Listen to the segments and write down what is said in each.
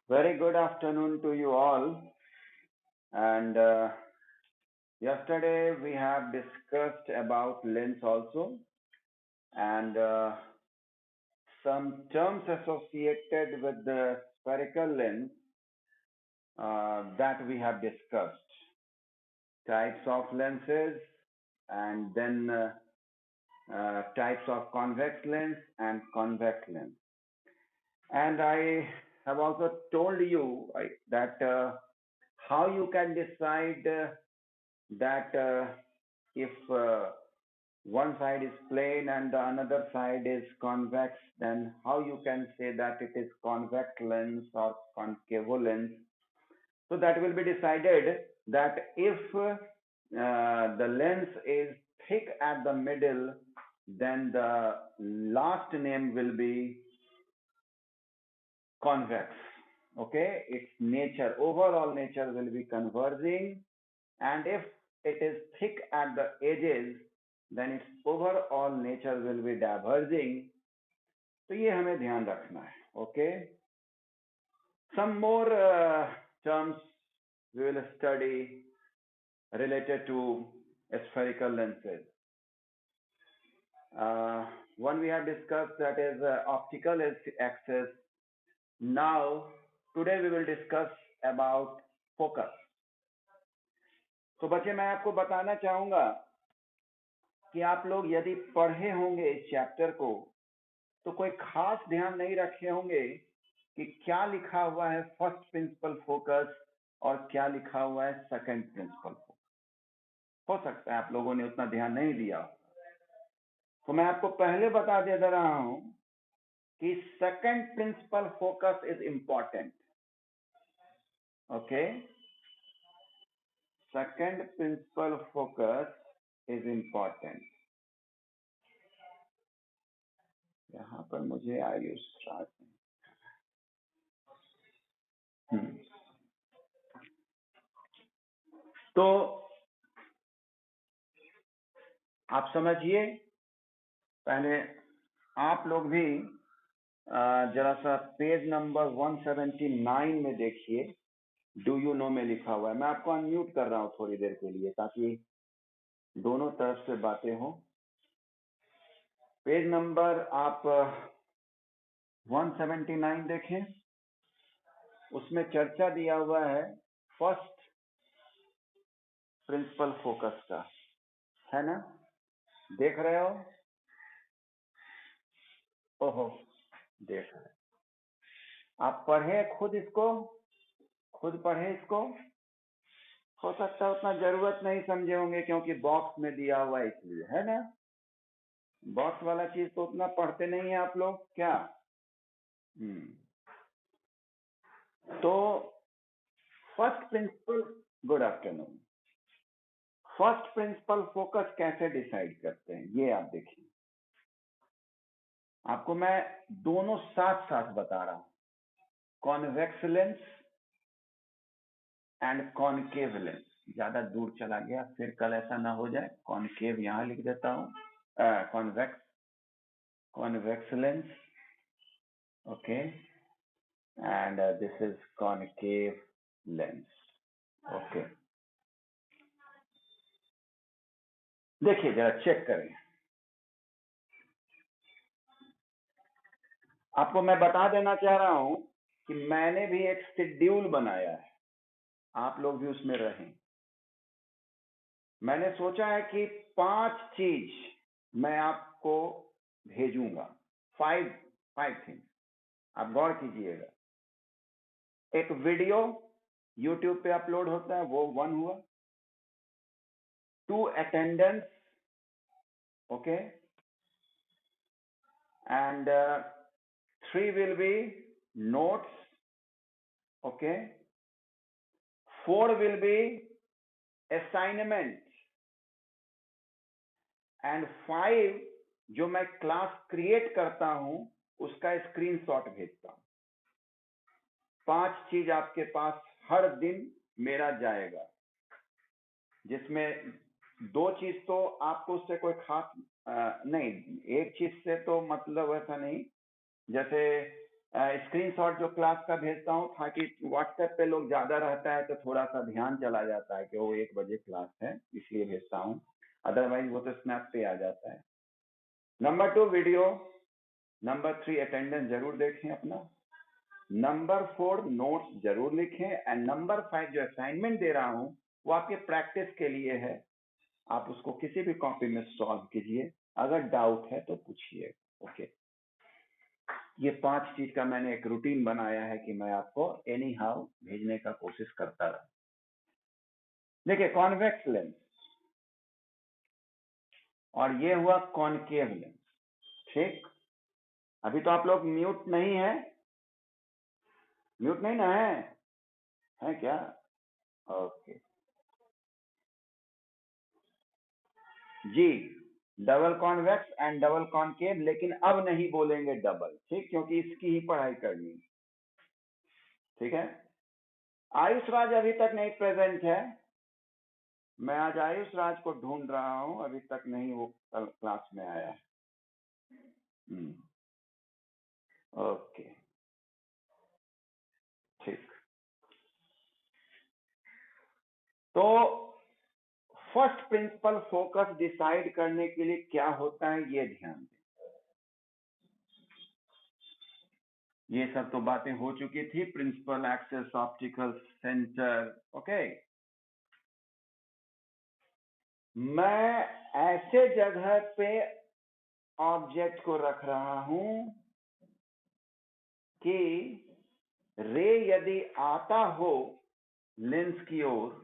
Very good afternoon to you all. And yesterday we have discussed about lens also and some terms associated with the spherical lens that we have discussed. Types of lenses and then types of convex lens and convex lens. And I have also told you that how you can decide that if one side is plane and the another side is convex, then how you can say that it is convex lens or concave lens? So that will be decided that if the lens is thick at the middle, then the last name will be convex. Okay, its nature, overall nature will be converging, and if it is thick at the edges, then its overall nature will be diverging. तो ये हमें ध्यान रखना है. Okay. Some more terms we will study related to spherical lenses. One we have discussed, that is optical axis. Now, today we will discuss about focus. तो बच्चे मैं आपको बताना चाहूंगा कि आप लोग यदि पढ़े होंगे इस चैप्टर को तो कोई खास ध्यान नहीं रखे होंगे कि क्या लिखा हुआ है फर्स्ट प्रिंसिपल फोकस और क्या लिखा हुआ है सेकंड प्रिंसिपल फोकस. हो सकता है आप लोगों ने उतना ध्यान नहीं दिया. तो मैं आपको पहले बता दे रहा हूं कि second principal focus is important. Okay, second principal focus is important. यहाँ पर मुझे आयुष तो आप समझिए, पहले आप लोग भी जरा सा पेज नंबर 179 में देखिए. डू यू नो में लिखा हुआ है. मैं आपको अनम्यूट कर रहा हूँ थोड़ी देर के लिए ताकि दोनों तरफ से बातें हो. पेज नंबर आप 179 देखें, उसमें चर्चा दिया हुआ है फर्स्ट प्रिंसिपल फोकस का, है ना? देख रहे हो? ओहो, देख रहे. आप पढ़े खुद इसको, खुद पढ़े इसको. हो सकता है उतना जरूरत नहीं समझे होंगे क्योंकि बॉक्स में दिया हुआ है इसलिए, है ना? बॉक्स वाला चीज तो उतना पढ़ते नहीं है आप लोग क्या? तो first principle, good afternoon. First principal focus कैसे डिसाइड करते हैं ये आप देखिए. आपको मैं दोनों साथ साथ बता रहा हूं. Convex lens and concave lens. ज्यादा दूर चला गया, फिर कल ऐसा ना हो जाए. कॉनकेव यहां लिख देता हूं. Convex, convex lens. Okay, and this is concave lens. Okay, देखिए जरा चेक करें. आपको मैं बता देना चाह रहा हूं कि मैंने भी एक शेड्यूल बनाया है, आप लोग भी उसमें रहें. मैंने सोचा है कि 5 चीज मैं आपको भेजूंगा. 5 थिंग्स, आप गौर कीजिएगा. एक वीडियो यूट्यूब पे अपलोड होता है, वो 1 हुआ. 2 attendance. Okay, and 3 will be notes. Okay, 4 will be assignment, and 5 जो मैं क्लास क्रिएट करता हूं उसका स्क्रीनशॉट भेजता हूं. 5 चीज आपके पास हर दिन मेरा जाएगा, जिसमें 2 चीज तो आपको उससे कोई खास नहीं, एक चीज से तो मतलब ऐसा नहीं. जैसे स्क्रीनशॉट जो क्लास का भेजता हूँ, ताकि व्हाट्सएप पे लोग ज्यादा रहता है तो थोड़ा सा ध्यान चला जाता है कि वो 1 बजे क्लास है, इसलिए भेजता हूँ। अदरवाइज वो तो स्नैप पे आ जाता है। नंबर 2 वीडियो, नंबर 3 अटेंडेंस जरूर देखें अपना, नंबर 4 नोट्स जरूर लिखें, एंड नंबर 5 जो असाइनमेंट दे रहा हूँ वो आपके प्रैक्टिस के लिए है। आप उसको किसी भी कॉपी में सॉल्व कीजिए, अगर डाउट है तो पूछिए। ओके, ये 5 चीज का मैंने एक रूटीन बनाया है कि मैं आपको एनी हाउ भेजने का कोशिश करता रहा। देखिए, कॉन्वेक्स लेंस और ये हुआ कॉनकेव लेंस, ठीक। अभी तो आप लोग म्यूट नहीं है, म्यूट नहीं ना है क्या? ओके जी, double convex and double concave, लेकिन अब नहीं बोलेंगे डबल, ठीक, क्योंकि इसकी ही पढ़ाई करनी है, ठीक है। आयुष राज अभी तक नहीं प्रेजेंट है, मैं आज आयुष राज को ढूंढ रहा हूं, अभी तक नहीं वो कल क्लास में आया है। ओके, ठीक। तो फर्स्ट प्रिंसिपल फोकस डिसाइड करने के लिए क्या होता है ये ध्यान दें। ये सब तो बातें हो चुकी थी, principal axis optical centre. Okay, मैं ऐसे जगह पे ऑब्जेक्ट को रख रहा हूं कि रे यदि आता हो लेंस की ओर,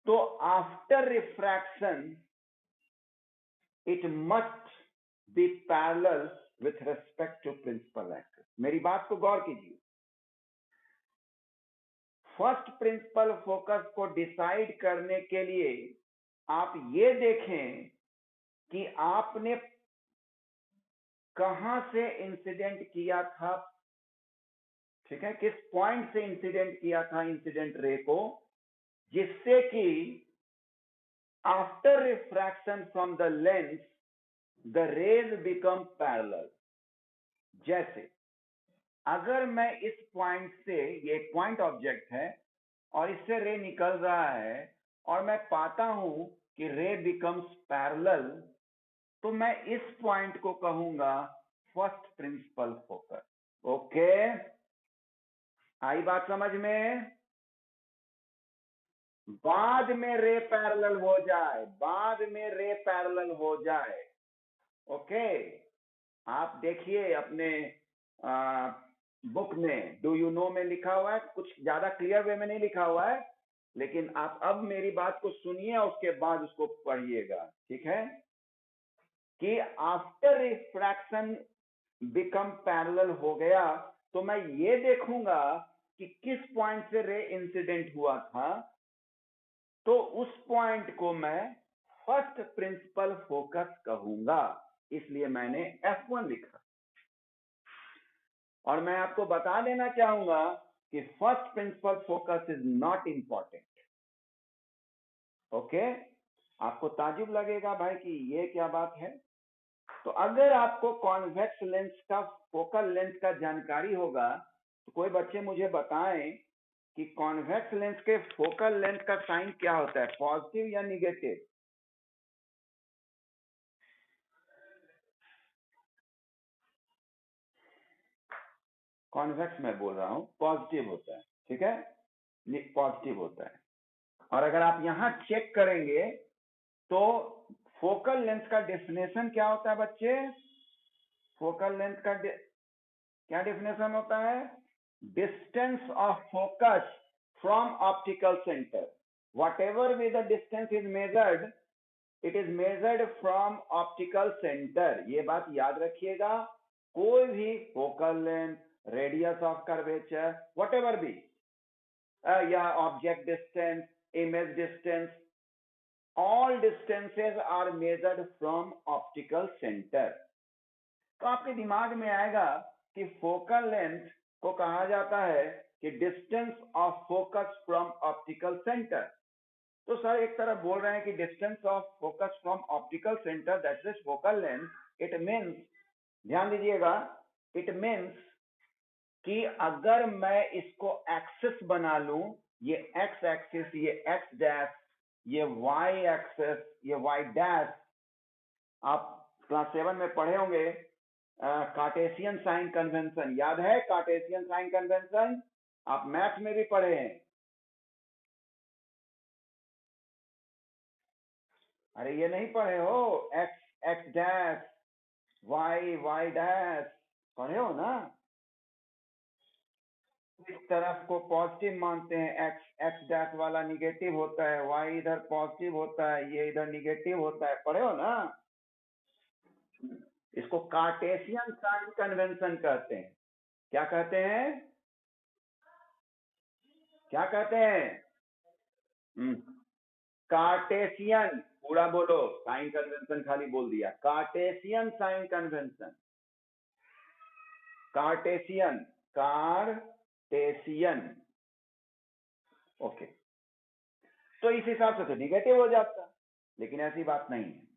तो after refraction it must be parallel with respect to principal axis. मेरी बात को गौर कीजिए, फर्स्ट प्रिंसिपल फोकस को डिसाइड करने के लिए आप ये देखें कि आपने कहां से इंसिडेंट किया था, ठीक है, किस पॉइंट से इंसिडेंट किया था इंसिडेंट रे को, जिससे कि after refraction from the lens the rays become parallel. जैसे अगर मैं इस पॉइंट से, ये पॉइंट ऑब्जेक्ट है और इससे रे निकल रहा है और मैं पाता हूं कि रे बिकम्स पैरेलल, तो मैं इस पॉइंट को कहूंगा फर्स्ट प्रिंसिपल फोकस। ओके, आई बात समझ में? बाद में रे पैरेलल हो जाए, बाद में रे पैरेलल हो जाए, ओके। आप देखिए अपने बुक में डू यू नो में लिखा हुआ है, कुछ ज्यादा क्लियर वे में नहीं लिखा हुआ है, लेकिन आप अब मेरी बात को सुनिए और उसके बाद उसको पढ़िएगा, ठीक है। कि आफ्टर रिफ्रैक्शन बिकम पैरेलल हो गया, तो मैं ये देखूंगा कि किस पॉइंट से रे इंसिडेंट हुआ था, तो उस पॉइंट को मैं फर्स्ट प्रिंसिपल फोकस कहूंगा, इसलिए मैंने F1 लिखा। और मैं आपको बता देना चाहूंगा कि first principal focus is not important. Okay, आपको ताजुब लगेगा भाई कि ये क्या बात है। तो अगर आपको कॉन्वेक्स लेंस का फोकल लेंथ का जानकारी होगा, तो कोई बच्चे मुझे बताएं कि कॉन्वेक्स लेंस के फोकल लेंथ का साइन क्या होता है, पॉजिटिव या निगेटिव? कॉन्वेक्स मैं बोल रहा हूं पॉजिटिव होता है, ठीक है, पॉजिटिव होता है। और अगर आप यहां चेक करेंगे तो फोकल लेंथ का डेफिनेशन क्या होता है बच्चे? फोकल लेंथ का क्या डेफिनेशन होता है? Distance of focus from optical centre, whatever be the distance is measured, it is measured from optical center। ये बात याद रखिएगा, कोई भी focal length, radius of curvature, whatever be, या object distance, image distance, all distances are measured from optical center। तो आपके दिमाग में आएगा कि फोकल लेंथ को कहा जाता है कि distance of focus from optical centre. तो सर एक तरफ बोल रहे हैं कि distance of focus from optical centre that is focal length, it means, ध्यान दीजिएगा, इट मींस कि अगर मैं इसको एक्सिस बना लूं, ये एक्स एक्सिस, ये एक्स डैश, ये वाई एक्सिस, ये वाई डैश, आप क्लास 7 में पढ़े होंगे कार्टेशियन साइन कन्वेंशन, याद है कार्टेशियन साइन कन्वेंशन? आप मैथ में भी पढ़े हैं। अरे ये नहीं पढ़े हो? X X dash, Y Y dash, पढ़े हो ना? इस तरफ को पॉजिटिव मानते हैं, एक्स एक्स डैश वाला निगेटिव होता है, वाई इधर पॉजिटिव होता है, ये इधर निगेटिव होता है, पढ़े हो ना? इसको कार्टेशियन साइन कन्वेंशन कहते हैं। क्या कहते हैं? क्या कहते हैं? कार्टेशियन, पूरा बोलो, साइन कन्वेंशन खाली बोल दिया। Cartesian sign convention, Cartesian, Cartesian, okay. तो इस हिसाब से तो निगेटिव हो जाता, लेकिन ऐसी बात नहीं है।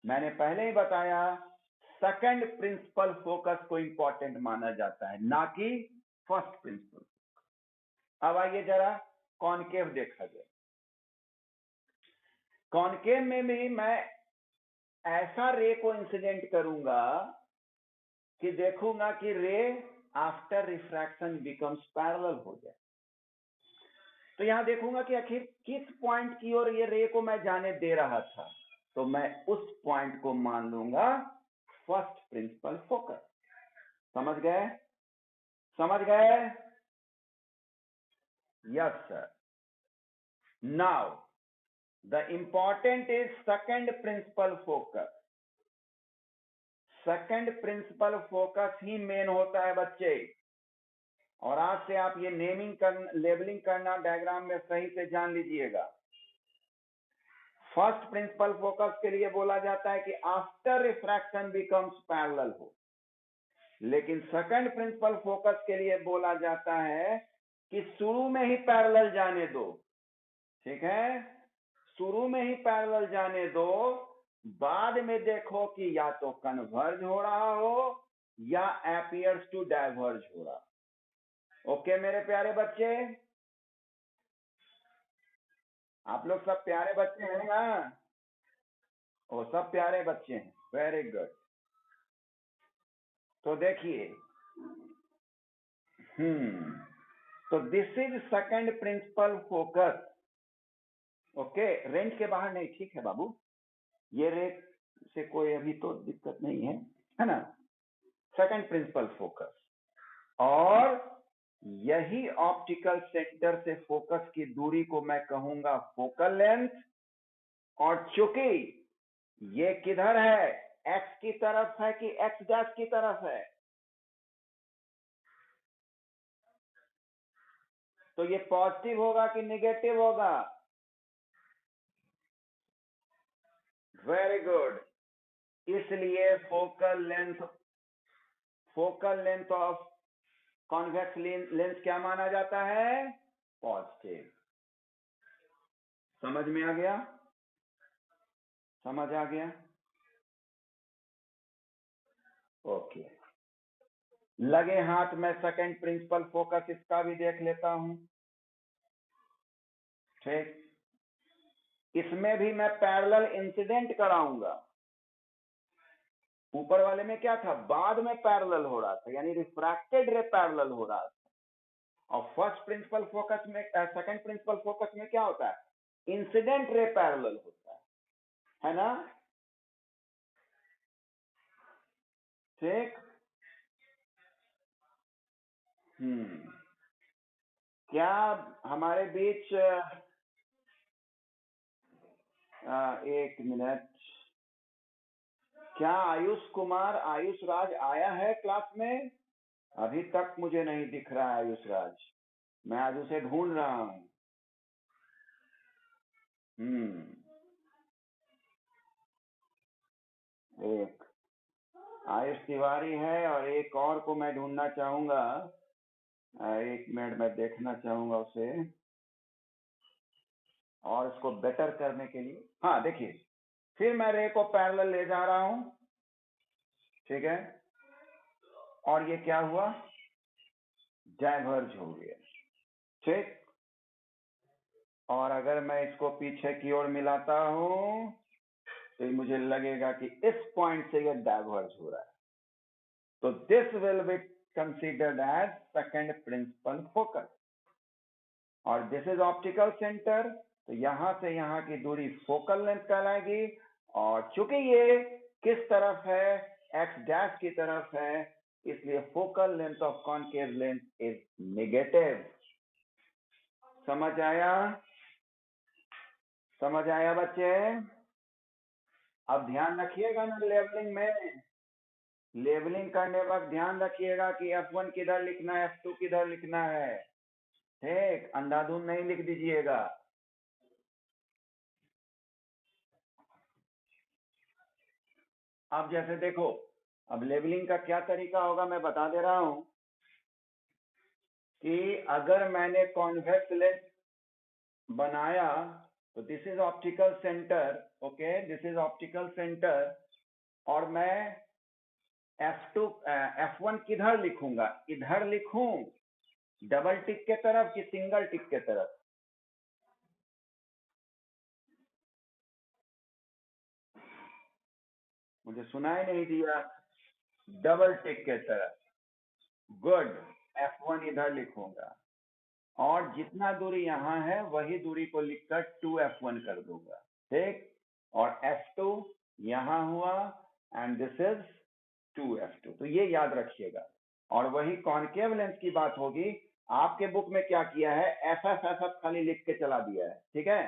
मैंने पहले ही बताया, सेकंड प्रिंसिपल फोकस को इंपॉर्टेंट माना जाता है, ना कि फर्स्ट प्रिंसिपल। अब आइए जरा कॉनकेव देखा जाए। कॉनकेव में भी मैं ऐसा रे को इंसिडेंट करूंगा कि देखूंगा कि रे आफ्टर रिफ्रैक्शन बिकम्स पैरेलल हो जाए। तो यहां देखूंगा कि आखिर किस पॉइंट की ओर ये रे को मैं जाने दे रहा था, तो मैं उस पॉइंट को मान लूंगा फर्स्ट प्रिंसिपल फोकस। समझ गए? समझ गए? Yes sir. Now the important is second principal focus. Second principal focus ही मेन होता है बच्चे। और आज से आप ये लेबलिंग करना डायग्राम में सही से जान लीजिएगा। फर्स्ट प्रिंसिपल फोकस के लिए बोला जाता है कि आफ्टर रिफ्रैक्शन बिकम्स पैरेलल हो, लेकिन सेकंड प्रिंसिपल फोकस के लिए बोला जाता है कि शुरू में ही पैरेलल जाने दो। ठीक है, शुरू में ही पैरेलल जाने दो, बाद में देखो कि या तो कन्वर्ज हो रहा हो या अपीयर्स टू डाइवर्ज हो रहा। ओके मेरे प्यारे बच्चे, आप लोग सब प्यारे बच्चे हैं ना? वो सब प्यारे बच्चे हैं, वेरी गुड। तो देखिए, तो this is second principal focus. Okay, range के बाहर नहीं, ठीक है बाबू, ये रेट से कोई अभी तो दिक्कत नहीं है ना? सेकंड प्रिंसिपल फोकस, और यही ऑप्टिकल सेंटर से फोकस की दूरी को मैं कहूंगा फोकल लेंथ। और चूंकि ये किधर है, एक्स की तरफ है कि एक्स डैश की तरफ है, तो ये पॉजिटिव होगा कि निगेटिव होगा? Very good. इसलिए focal length of convex lens क्या माना जाता है? पॉजिटिव। समझ में आ गया? समझ आ गया? ओके, लगे हाथ में सेकंड प्रिंसिपल फोकस इसका भी देख लेता हूं। ठीक, इसमें भी मैं पैरेलल इंसिडेंट कराऊंगा। ऊपर वाले में क्या था, बाद में पैरेलल हो रहा था, यानी रिफ्रैक्टेड रे पैरेलल हो रहा था। और फर्स्ट प्रिंसिपल फोकस में, सेकंड प्रिंसिपल फोकस में क्या होता है, इंसिडेंट रे पैरेलल होता है ना? ठीक। क्या हमारे बीच एक मिनट, क्या आयुष कुमार, आयुष राज आया है क्लास में? अभी तक मुझे नहीं दिख रहा है आयुष राज, मैं आज उसे ढूंढ रहा हूँ। एक आयुष तिवारी है और एक और को मैं ढूंढना चाहूंगा। एक मिनट में देखना चाहूंगा उसे, और इसको बेटर करने के लिए। हाँ देखिए, फिर मैं रे को पैरेलल ले जा रहा हूं, ठीक है, और ये क्या हुआ, डाइवर्ज हो गया, ठीक। और अगर मैं इसको पीछे की ओर मिलाता हूं तो मुझे लगेगा कि इस पॉइंट से ये डाइवर्ज हो रहा है, तो this will be considered as second principal focus. और दिस इज ऑप्टिकल सेंटर, तो यहां से यहां की दूरी फोकल लेंथ कहलाएगी। और चूंकि ये किस तरफ है, एक्स डैश की तरफ है, इसलिए focal length of concave lens is negative. समझ आया? समझ आया बच्चे? अब ध्यान रखिएगा ना लेवलिंग में, लेवलिंग करने वक्त ध्यान रखिएगा कि F1 किधर लिखना है, F2 किधर लिखना है, ठीक। अंधाधुंध नहीं लिख दीजिएगा। अब जैसे देखो, अब लेवलिंग का क्या तरीका होगा मैं बता दे रहा हूं कि अगर मैंने कॉन्वेक्स लेंस बनाया तो this is optical centre, okay, this is optical centre, और मैं F2 F1 किधर लिखूंगा, इधर लिखूं डबल टिक के तरफ कि सिंगल टिक के तरफ? मुझे सुनाई नहीं दिया। डबल टिक के तरफ, गुड। F1 इधर लिखूंगा और जितना दूरी यहाँ है वही दूरी को लिखकर 2F1 कर दूंगा, ठीक। और F2 यहाँ हुआ एंड दिस इज 2F2, तो ये याद रखिएगा। और वही कॉनकेव लेंस की बात होगी, आपके बुक में क्या किया है, FF खाली लिख के चला दिया है, ठीक है,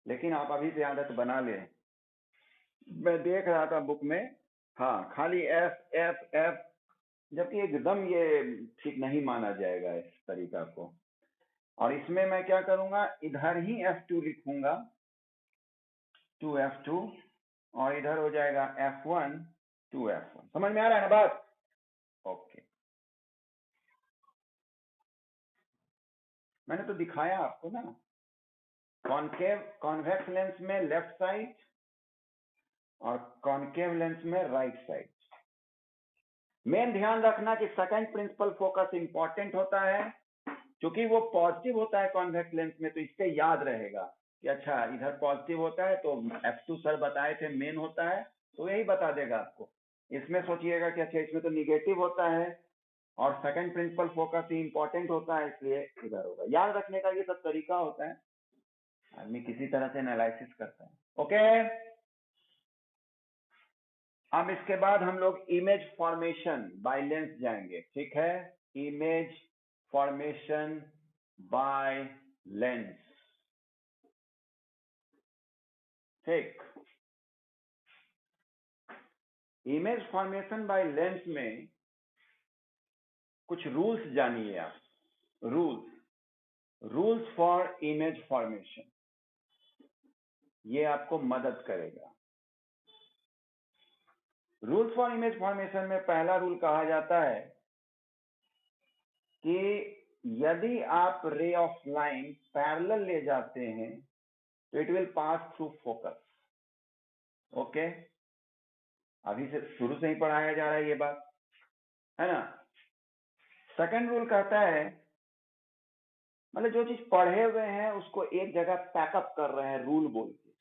लेकिन आप अभी से आदत बना लें। मैं देख रहा था बुक में, हाँ, खाली एफ एफ एफ, जबकि एकदम ये ठीक नहीं माना जाएगा इस तरीका को। और इसमें मैं क्या करूंगा, इधर ही F2 लिखूंगा, 2F2, और इधर हो जाएगा F1, 2F1। समझ में आ रहा है ना बात? ओके, मैंने तो दिखाया आपको ना, कॉनकेव कॉन्वेक्स लेंस में लेफ्ट साइड और कॉनकेव लेंस में राइट साइड। मेन ध्यान रखना कि सेकंड प्रिंसिपल फोकस इंपॉर्टेंट होता है, क्योंकि वो पॉजिटिव होता है कॉन्वेक्स लेंस में, तो इससे याद रहेगा कि अच्छा इधर पॉजिटिव होता है तो F2 सर बताए थे मेन होता है, तो यही बता देगा आपको। इसमें सोचिएगा कि अच्छा इसमें तो निगेटिव होता है और सेकंड प्रिंसिपल फोकस ही इंपॉर्टेंट होता है, इसलिए इधर होगा। याद रखने का ये सब तरीका होता है, आदमी किसी तरह से एनालिसिस करता है। ओके, अब इसके बाद हम लोग इमेज फॉर्मेशन बाय लेंस जाएंगे, ठीक है। इमेज फॉर्मेशन बाय लेंस, ठीक। इमेज फॉर्मेशन बाय लेंस में कुछ रूल्स जानिए आप। रूल्स फॉर इमेज फॉर्मेशन, ये आपको मदद करेगा। रूल्स फॉर इमेज फॉर्मेशन में पहला रूल कहा जाता है कि यदि आप रे ऑफ लाइन पैरेलल ले जाते हैं तो it will pass through focus, okay. अभी से शुरू से ही पढ़ाया जा रहा है ये बात, है ना। सेकंड रूल कहता है, मतलब जो चीज पढ़े हुए हैं उसको एक जगह पैकअप कर रहे हैं रूल बोल के,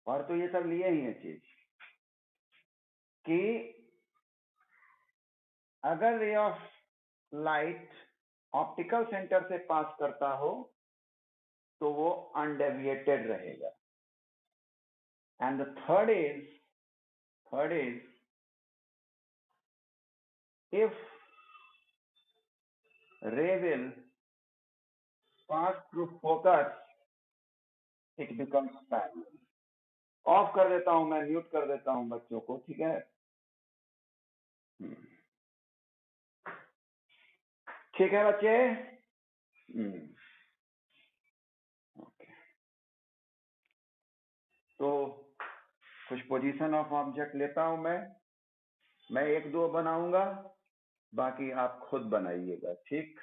और तो ये सब लिए ही है चीज कि अगर ray of light optical centre से पास करता हो तो वो अनडेविएटेड रहेगा। And the third is if रे will pass through focus it becomes parallel. Of कर देता हूं मैं, म्यूट कर देता हूं बच्चों को, ठीक है। ठीक है बच्चे, ओके। तो कुछ पोजीशन ऑफ ऑब्जेक्ट लेता हूं मैं एक दो बनाऊंगा, बाकी आप खुद बनाइएगा, ठीक।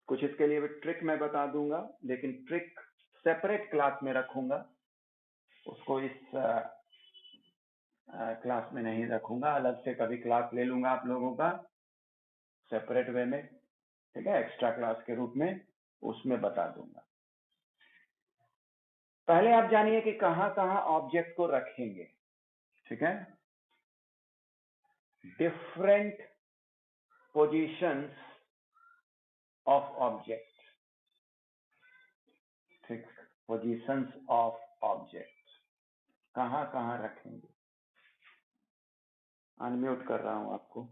कुछ इसके लिए भी ट्रिक मैं बता दूंगा, लेकिन ट्रिक सेपरेट क्लास में रखूंगा, उसको इस क्लास में नहीं रखूंगा, अलग से कभी क्लास ले लूंगा आप लोगों का। सेपरेट वे में, ठीक है, एक्स्ट्रा क्लास के रूप में, उसमें बता दूंगा। पहले आप जानिए कि कहाँ कहाँ ऑब्जेक्ट को रखेंगे, ठीक है। डिफरेंट पोजीशंस ऑफ ऑब्जेक्ट, ठीक, पोजीशंस ऑफ ऑब्जेक्ट कहाँ कहाँ रखेंगे। अनम्यूट कर रहा हूं आपको।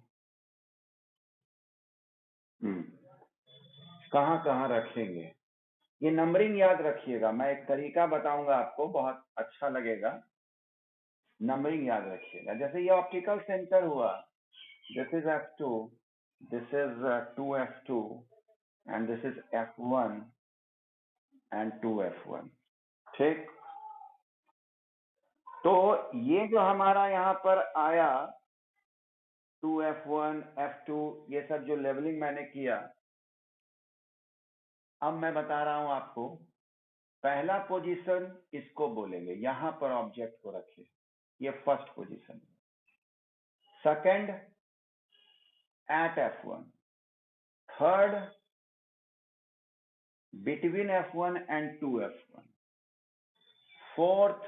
कहाँ कहाँ रखेंगे, ये नंबरिंग याद रखिएगा। मैं एक तरीका बताऊंगा आपको, बहुत अच्छा लगेगा। नंबरिंग याद रखिएगा। जैसे ये ऑप्टिकल सेंटर हुआ, this is F2, this is 2F2 and this is F1 and 2F1, ठीक। तो ये जो हमारा यहाँ पर आया 2F1 F2, ये सब जो लेवलिंग मैंने किया, अब मैं बता रहा हूं आपको। पहला पोजीशन इसको बोलेंगे, यहां पर ऑब्जेक्ट को रखिए, ये first position. Second at F1, third between F1 and 2F1, fourth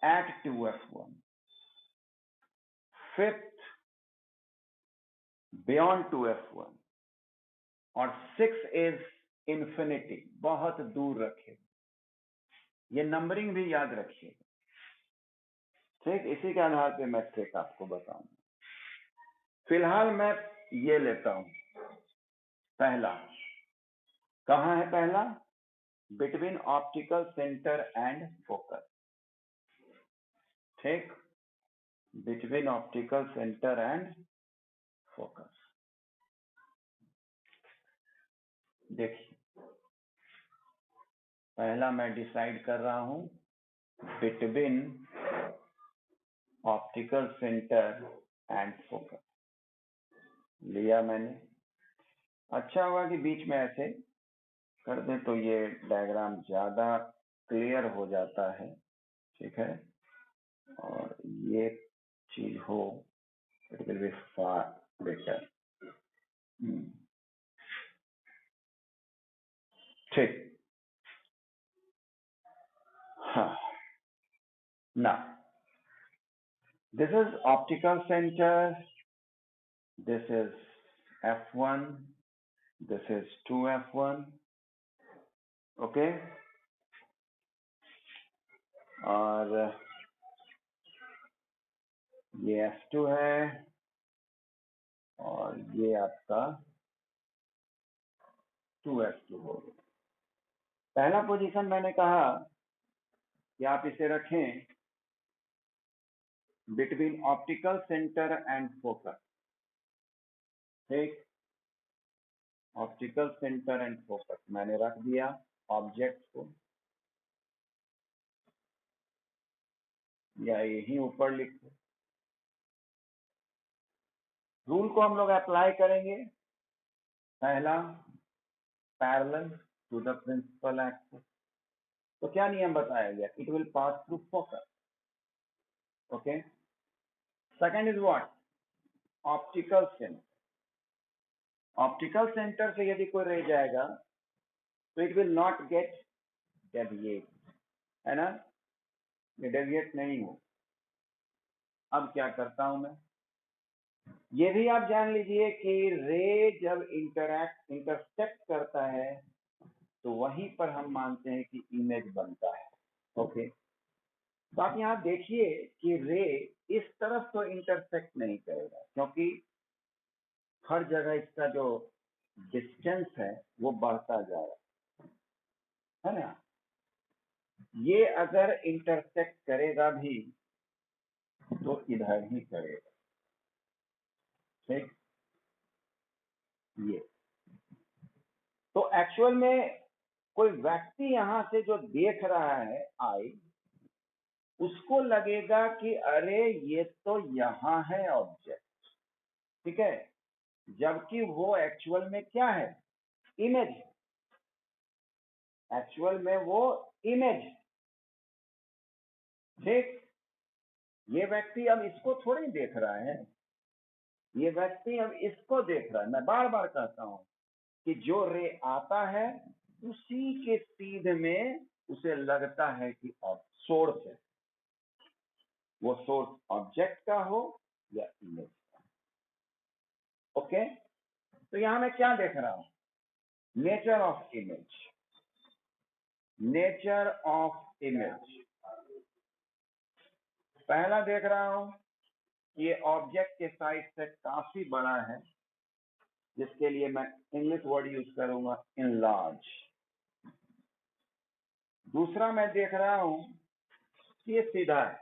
at 2F1, fifth beyond 2F1, और सिक्स इज इंफिनिटी, बहुत दूर रखे। ये नंबरिंग भी याद रखिए, ठीक। इसी के आधार पे मैं ट्रिक आपको बताऊंगा। फिलहाल मैं ये लेता हूं, पहला कहाँ है, पहला between optical centre and focus, ठीक, between optical centre and focus. देखिए, पहला मैं डिसाइड कर रहा हूं between optical centre and focus, लिया मैंने। अच्छा हुआ कि बीच में ऐसे कर दें तो ये डायग्राम ज्यादा क्लियर हो जाता है, ठीक है, और ये चीज हो, it will be far better, ठीक। हाँ, now this is optical center, this is F1, this is 2F1, okay, और ये F2 है, और ये आपका 2F2 हो गया। पहला पोजीशन मैंने कहा कि आप इसे रखें between optical centre and focus, ठीक, ऑप्टिकल सेंटर एंड फोकस मैंने रख दिया ऑब्जेक्ट को, या यही ऊपर लिख दो। रूल को हम लोग अप्लाई करेंगे। पहला, parallel to the principal axis, तो क्या नियम बताया गया, it will pass through focus, okay. Second is what, optical centre, optical centre से यदि कोई रह जाएगा तो it will not get deviate, है ना, ये डेविएट नहीं हो। अब क्या करता हूं मैं, ये भी आप जान लीजिए कि रे जब इंटरसेक्ट करता है तो वहीं पर हम मानते हैं कि इमेज बनता है, ओके। तो आप यहाँ देखिए कि रे इस तरफ तो इंटरसेक्ट नहीं करेगा, क्योंकि हर जगह इसका जो डिस्टेंस है वो बढ़ता जा रहा है ना। ये अगर इंटरसेक्ट करेगा भी तो इधर ही करेगा, ठीक। ये तो एक्चुअल में कोई व्यक्ति यहां से जो देख रहा है आई, उसको लगेगा कि अरे ये तो यहाँ है ऑब्जेक्ट, ठीक है, जबकि वो एक्चुअल में क्या है, इमेज, एक्चुअल में वो इमेज, ठीक। ये व्यक्ति अब इसको थोड़ी देख रहा है, ये व्यक्ति अब इसको देख रहा है। मैं बार बार कहता हूं कि जो रे आता है उसी के सीध में उसे लगता है कि सोर्स है, वो सोर्स ऑब्जेक्ट का हो या इमेज का। ओके, तो यहां मैं क्या देख रहा हूं? Nature of image, nature of image. पहला देख रहा हूं, ये ऑब्जेक्ट के साइज से काफी बड़ा है, जिसके लिए मैं इंग्लिश वर्ड यूज करूंगा इनलार्ज। दूसरा मैं देख रहा हूं कि ये सीधा है,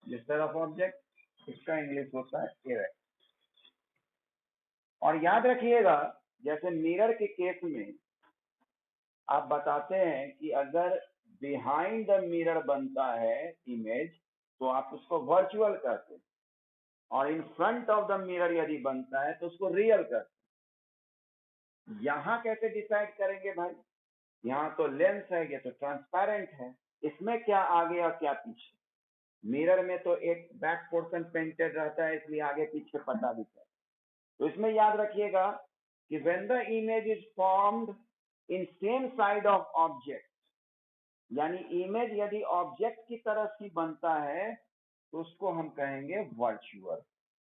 जिस तरफ ऑब्जेक्ट इसका इंग्लिश होता है इरेक्ट। और याद रखिएगा, जैसे मिरर के केस में आप बताते हैं कि अगर बिहाइंड द मिरर बनता है इमेज तो आप उसको वर्चुअल कहते हैं, और in front of the mirror यदि बनता है तो उसको रियल कहते हैं। यहां कैसे डिसाइड करेंगे भाई? यहाँ तो लेंस है, ये तो ट्रांसपेरेंट है, इसमें क्या आगे और क्या पीछे? मिरर में तो एक बैक पोर्शन पेंटेड रहता है, इसलिए आगे पीछे पता भी है। तो इसमें याद रखिएगा कि when the image is formed in same side of object, यानी इमेज यदि ऑब्जेक्ट की तरफ ही बनता है तो उसको हम कहेंगे वर्चुअल।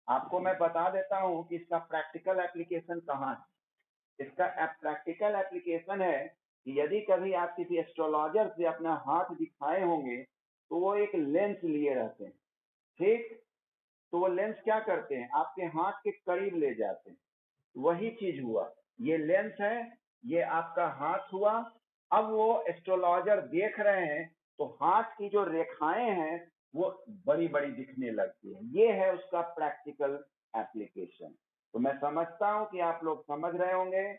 आपको मैं बता देता हूं कि इसका प्रैक्टिकल एप्लीकेशन कहाँ है। इसका प्रैक्टिकल एप्लीकेशन है कि यदि कभी आप किसी एस्ट्रोलॉजर से अपना हाथ दिखाए होंगे तो वो एक लेंस लिए रहते हैं, ठीक? तो वो लेंस क्या करते हैं, आपके हाथ के करीब ले जाते हैं। वही चीज हुआ, ये लेंस है, ये आपका हाथ हुआ। अब वो एस्ट्रोलॉजर देख रहे हैं तो हाथ की जो रेखाएं हैं वो बड़ी बड़ी दिखने लगती है। ये है उसका प्रैक्टिकल एप्लीकेशन। तो मैं समझता हूं कि आप लोग समझ रहे होंगे।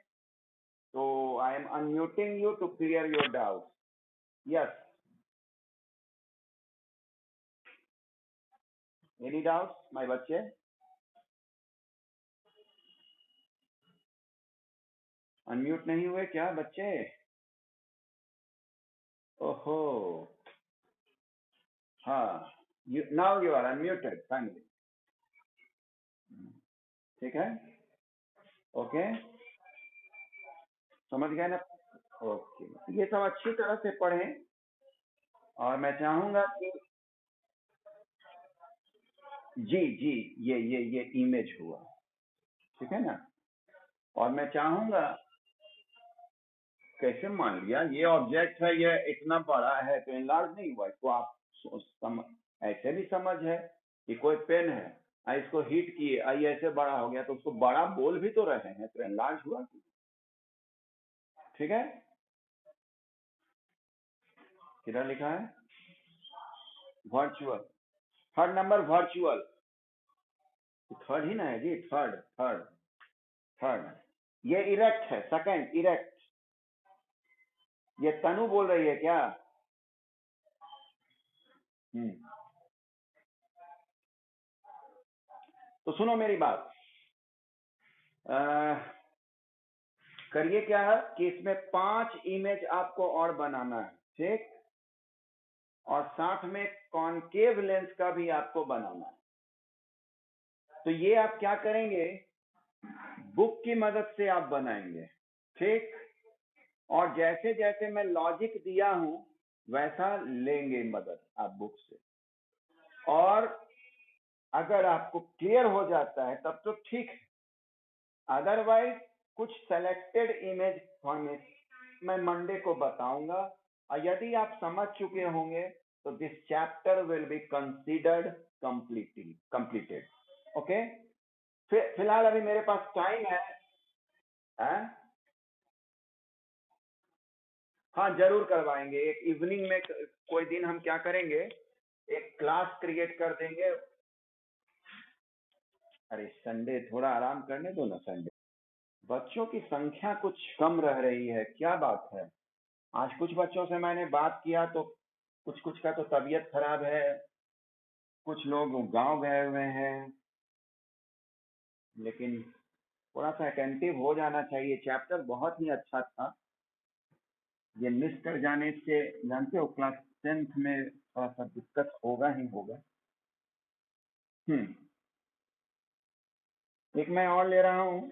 तो I am unmuting you to clear your doubt. Yes, any doubts my बच्चे? अनम्यूट नहीं हुए क्या बच्चे? ओहो, हाँ, now you are unmuted finally. ठीक है, ओके, समझ गए ना? ओके, ये सब अच्छी तरह से पढ़ें। और मैं चाहूंगा कि जी जी, ये इमेज हुआ, ठीक है ना? और मैं चाहूंगा, कैसे मान लिया ये ऑब्जेक्ट है, ये इतना बड़ा है तो इनलार्ज नहीं हुआ? इसको आप ऐसे भी समझ है कि कोई पेन है, इसको हीट किए, आई ऐसे बड़ा हो गया, तो उसको बड़ा बोल भी तो रहे हैं, तो इनलार्ज हुआ। ठीक है, किधर लिखा है? Virtual, third number virtual. Third ही ना है जी, थर्ड थर्ड थर्ड। ये इरेक्ट है, सेकंड इरेक्ट। ये तनु बोल रही है क्या? हम्म, तो सुनो मेरी बात। करिए क्या है कि इसमें 5 इमेज आपको और बनाना है, ठीक? और साथ में कॉनकेव लेंस का भी आपको बनाना है। तो ये आप क्या करेंगे, बुक की मदद से आप बनाएंगे, ठीक? और जैसे जैसे मैं लॉजिक दिया हूं वैसा लेंगे मदद आप बुक से। और अगर आपको क्लियर हो जाता है तब तो ठीक है, अदरवाइज कुछ सेलेक्टेड इमेज फॉर्मेट मैं मंडे को बताऊंगा। और यदि आप समझ चुके होंगे तो this chapter will be considered completed. Okay, फिलहाल अभी मेरे पास टाइम है। हाँ, जरूर करवाएंगे। एक इवनिंग में कोई दिन हम क्या करेंगे, एक क्लास क्रिएट कर देंगे। अरे संडे थोड़ा आराम करने दो ना। संडे बच्चों की संख्या कुछ कम रह रही है, क्या बात है? आज कुछ बच्चों से मैंने बात किया तो कुछ कुछ का तो तबीयत खराब है, कुछ लोग गांव गए हुए हैं। लेकिन थोड़ा सा अटेंटिव हो जाना चाहिए। चैप्टर बहुत ही अच्छा था, ये मिस कर जाने से जानते हो क्लास 10th में थोड़ा सा दिक्कत होगा ही होगा। एक मैं और ले रहा हूँ,